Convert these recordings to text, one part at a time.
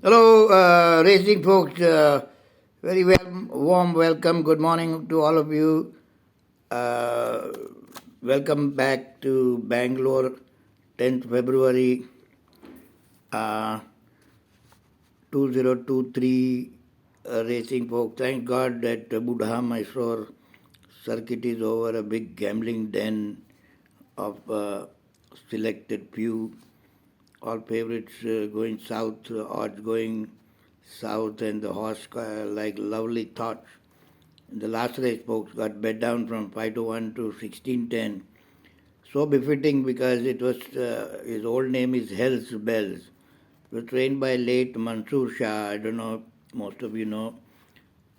Hello, racing folks. Very warm welcome. Good morning to all of you. Uh, Welcome back to Bangalore, 10th February, uh, 2023. Racing folks. Thank God that Buddha Mysore circuit is over. A big gambling den of selected few. All favorites going south, odds going south, and the horse like lovely thoughts. In the last race, folks got bet down from 5 to 1 to 16-10. So befitting because it was his old name is Hell's Bells. It was trained by late Mansoor Shah. I don't know, most of you know.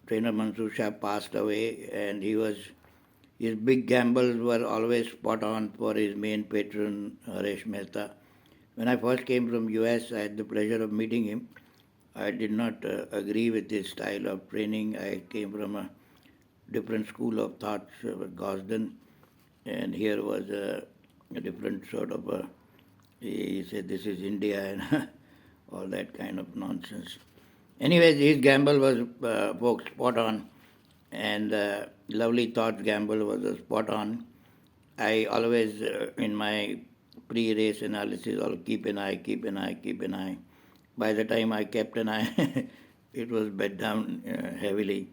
Trainer Mansoor Shah passed away, and his big gambles were always spot on for his main patron Haresh Mehta. When I first came from US, I had the pleasure of meeting him. I did not agree with his style of training. I came from a different school of thoughts, Gosden, and here was a different sort of he said this is India and all that kind of nonsense. Anyways, his gamble was folks spot on, and lovely thoughts gamble was a spot on. I always in my pre-race analysis, I'll keep an eye, keep an eye, keep an eye. By the time I kept an eye, it was bet down heavily,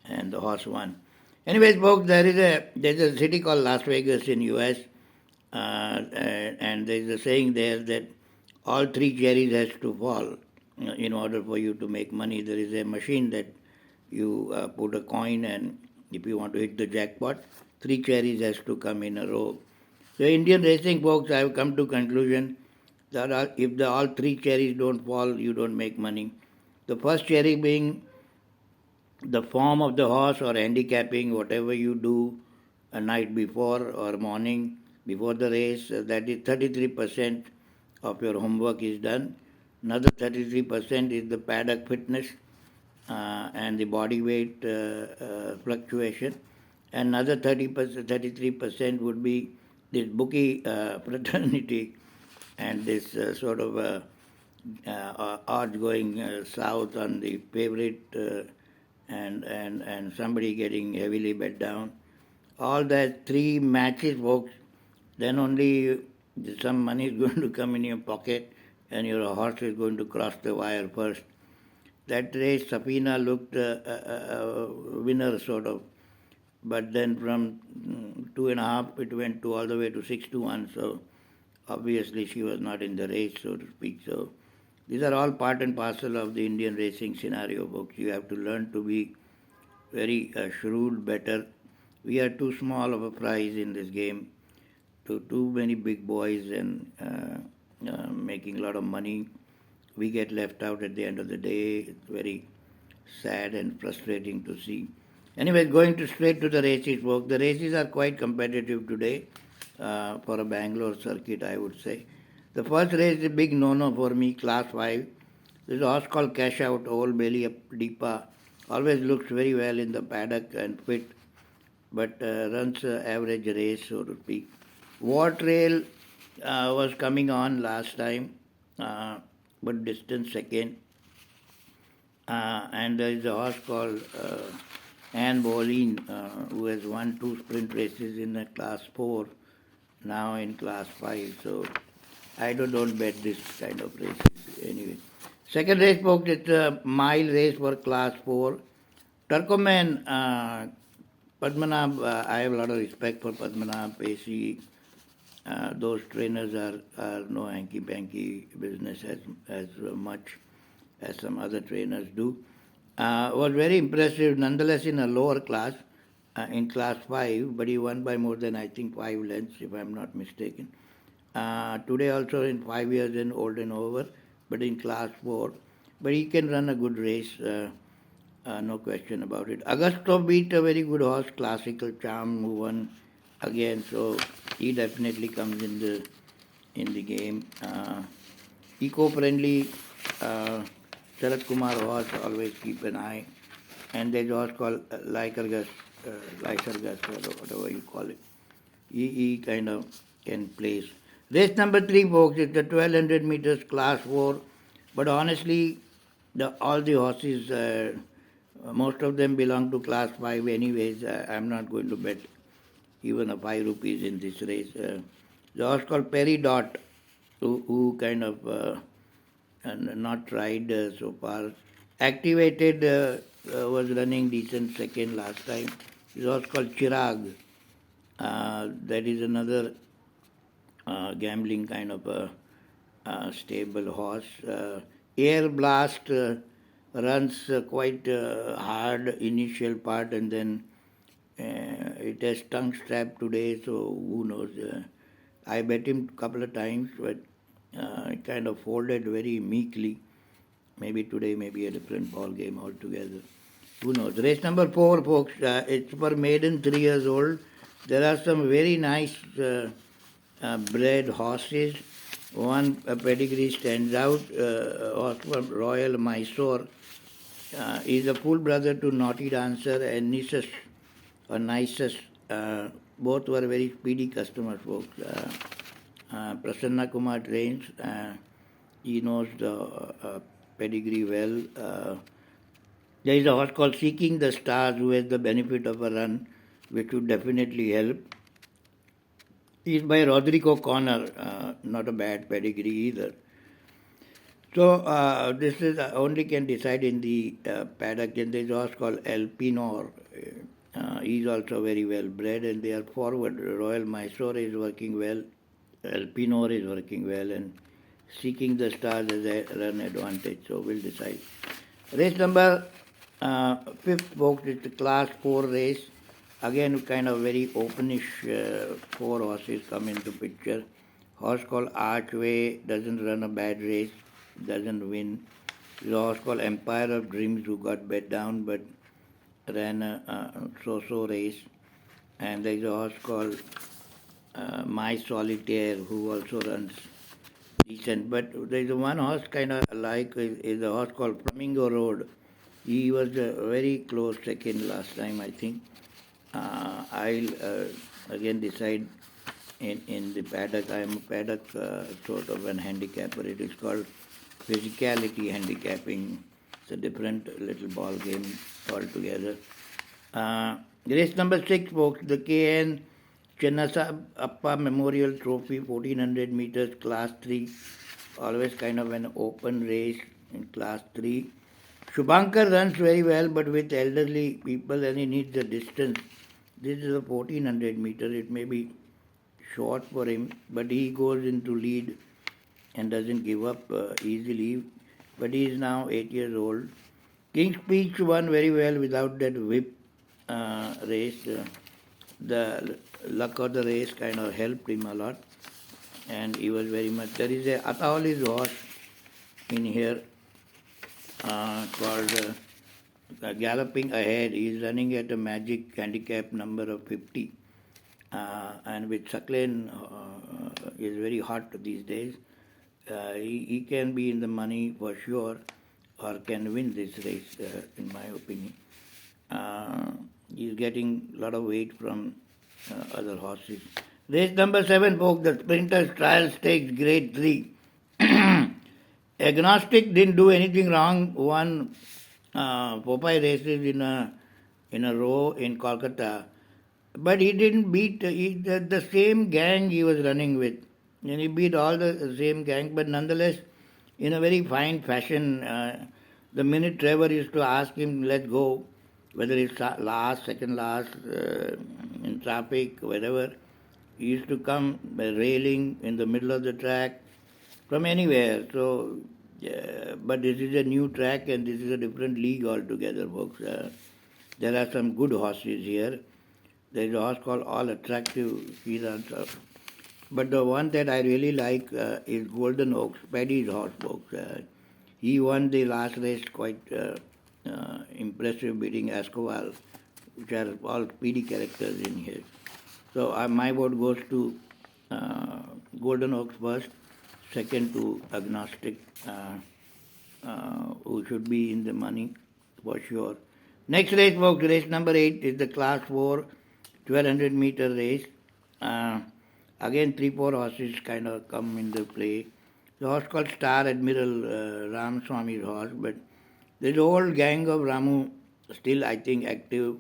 and the horse won. Anyways, folks, there's a city called Las Vegas in U.S. And there's a saying there that all three cherries has to fall in order for you to make money. There is a machine that you put a coin, and if you want to hit the jackpot, three cherries has to come in a row. So Indian racing folks, I have come to conclusion that if all three cherries don't fall, you don't make money. The first cherry being the form of the horse or handicapping, whatever you do a night before or morning before the race, that is 33% of your homework is done. Another 33% is the paddock fitness and the body weight fluctuation. And another 30%, 33% would be this bookie fraternity and this sort of odds going south on the favorite and somebody getting heavily bet down. All that three matches, folks, then only some money is going to come in your pocket and your horse is going to cross the wire first. That race, Safina looked a winner sort of, but then from 2.5 it went to all the way to 6 to 1. So obviously she was not in the race, so to speak. So these are all part and parcel of the Indian racing scenario, folks. You have to learn to be very shrewd, better. We are too small of a prize in this game. Too many big boys and making a lot of money. We get left out at the end of the day. It's very sad and frustrating to see. Anyway, going to straight to the races, folks. The races are quite competitive today for a Bangalore circuit, I would say. The first race is a big no-no for me, Class 5. There's a horse called Cash Out, Old Bailey Deepa. Always looks very well in the paddock and fit, but runs average race, so to speak. War Trail was coming on last time, but distance second. And there is a horse called Anne Boleyn, who has won 2 sprint races in the class 4, now in class 5. So I don't bet this kind of races anyway. Second race, folks, it's a mile race for class 4. Turkoman, Padmanabh, I have a lot of respect for Padmanabh, Pacey. Those trainers are no hanky-panky business as much as some other trainers do. Was very impressive, nonetheless, in a lower class, in class 5, but he won by more than, I think, 5 lengths, if I'm not mistaken. Today also in 5 years and old and over, but in class 4. But he can run a good race, no question about it. Augusto beat a very good horse, Classical Charm, who won again, so he definitely comes in the game. Eco-friendly Sharat Kumar horse, always keep an eye. And there's a horse called Lycurgus, or whatever you call it. He kind of can place. Race number 3, folks, it's the 1200 meters class 4. But honestly, all the horses, most of them belong to class 5 anyways. I'm not going to bet even a 5 rupees in this race. The horse called Perry Dot, who kind of not tried so far. Activated was running decent second last time. This horse called Chirag. That is another gambling kind of a stable horse. Air Blast runs quite hard initial part, and then it has tongue strap today, so who knows. I bet him a couple of times, but it kind of folded very meekly. Maybe today may be a different ball game altogether. Who knows? Race number 4, folks. It's for maiden 3 years old. There are some very nice bred horses. One pedigree stands out. Horse from Royal Mysore is a full brother to Naughty Dancer and Nisus or Nisus. Both were very speedy customers, folks. Prasanna Kumar trains. He knows the pedigree well. There is a horse called Seeking the Stars who has the benefit of a run, which would definitely help. He is by Rodrigo Connor, not a bad pedigree either. So this is only can decide in the paddock. And there is a horse called El Pinor. He is also very well bred, and they are forward. Royal Mysore is working well. El Pinor is working well, and Seeking the Stars has a run advantage. So we'll decide. Race number 5th, folks, it's the class 4 race. Again, kind of very openish 4 horses come into picture. Horse called Archway doesn't run a bad race, doesn't win. There's a horse called Empire of Dreams who got bet down but ran a so-so race. And there's a horse called My Solitaire who also runs decent. But there's one horse kind of like is a horse called Flamingo Road. He was a very close second last time, I think. I'll again decide in the paddock. I am a paddock sort of an handicapper. It is called physicality handicapping. It's a different little ball game altogether. Race number 6, folks, the KN Chennasa Appa Memorial Trophy, 1400 meters, class 3. Always kind of an open race in class 3. Shubhankar runs very well, but with elderly people, and he needs the distance. This is a 1400 meter. It may be short for him, but he goes into lead and doesn't give up easily. But he is now 8 years old. King's Speech won very well without that whip race. The luck of the race kind of helped him a lot, and he was very much. There is a Ataoli's horse in here called Galloping Ahead. He is running at a magic handicap number of 50. And with Sucklen is very hot these days. He can be in the money for sure, or can win this race, in my opinion. He's getting a lot of weight from other horses. Race number 7, folks, the Sprinters Trial Stakes Grade 3. Agnostic didn't do anything wrong. Won 4-5 races in a row in Kolkata. But he didn't beat the same gang he was running with. And he beat all the same gang, but nonetheless, in a very fine fashion. The minute Trevor used to ask him, let's go, whether it's last, second last, in traffic, wherever, he used to come by railing in the middle of the track from anywhere. So, but this is a new track and this is a different league altogether, folks. There are some good horses here. There is a horse called All Attractive. He runs up. But the one that I really like is Golden Oaks, Paddy's horse, folks. He won the last race quite impressive, beating Escobar, which are all speedy characters in here. So my vote goes to Golden Oaks first, second to Agnostic, who should be in the money for sure. Next race, folks, race number 8 is the class 4, 1200 meter race. Again, 3-4 horses kind of come into play. The horse called Star Admiral Ramaswamy's horse, but There's a whole gang of Ramu still, I think, active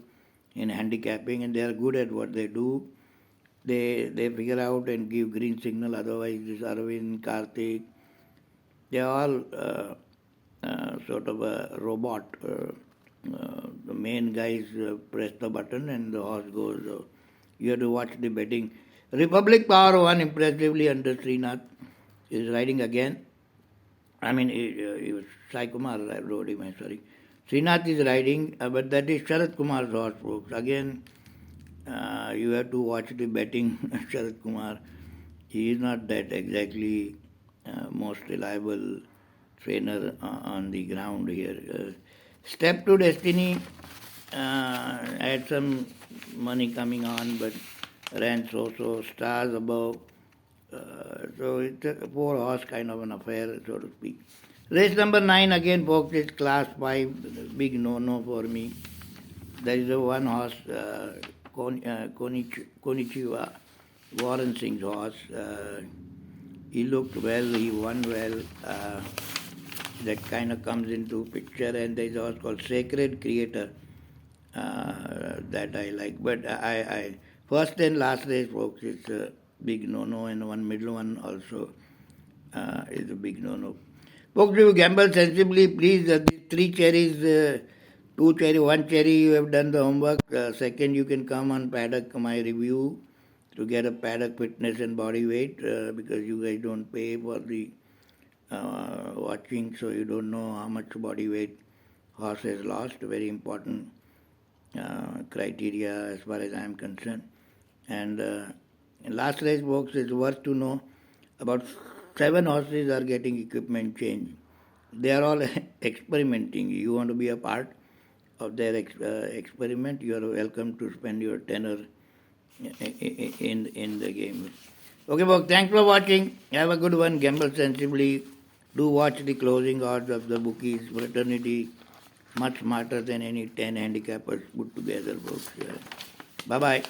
in handicapping, and they are good at what they do. They figure out and give green signal. Otherwise, this Arvind, Karthik, they are all sort of a robot. The main guys press the button and the horse goes. You have to watch the betting. Republic Power won impressively under Srinath. Is riding again. I mean, it was Sai Kumar rode him, I'm sorry. Srinath is riding, but that is Sharat Kumar's horse, folks. Again, you have to watch the betting, Sharat Kumar. He is not that exactly most reliable trainer on the ground here. Step to Destiny had some money coming on, but ran so stars above. So it's a four horse kind of an affair, so to speak. Race number 9 again, folks, is class 5, big no for me. There is a one horse, Konichiwa, Warren Singh's horse. He looked well, he won well. That kind of comes into picture, and there is a horse called Sacred Creator that I like. But I first and last race, folks, it's a big no, and one middle one also is a big no. Folks, if you gamble sensibly, please. The 3 cherries, 2 cherry, 1 cherry, you have done the homework. Second, you can come on paddock my review to get a paddock fitness and body weight because you guys don't pay for the watching, so you don't know how much body weight horse has lost. Very important criteria as far as I am concerned. And last race, folks, is worth to know about 7 horses are getting equipment change. They are all experimenting. You want to be a part of their experiment, you are welcome to spend your tenor in the game. Okay, folks, thanks for watching. Have a good one. Gamble sensibly. Do watch the closing odds of the bookies. Fraternity, much smarter than any 10 handicappers put together, folks. Bye-bye.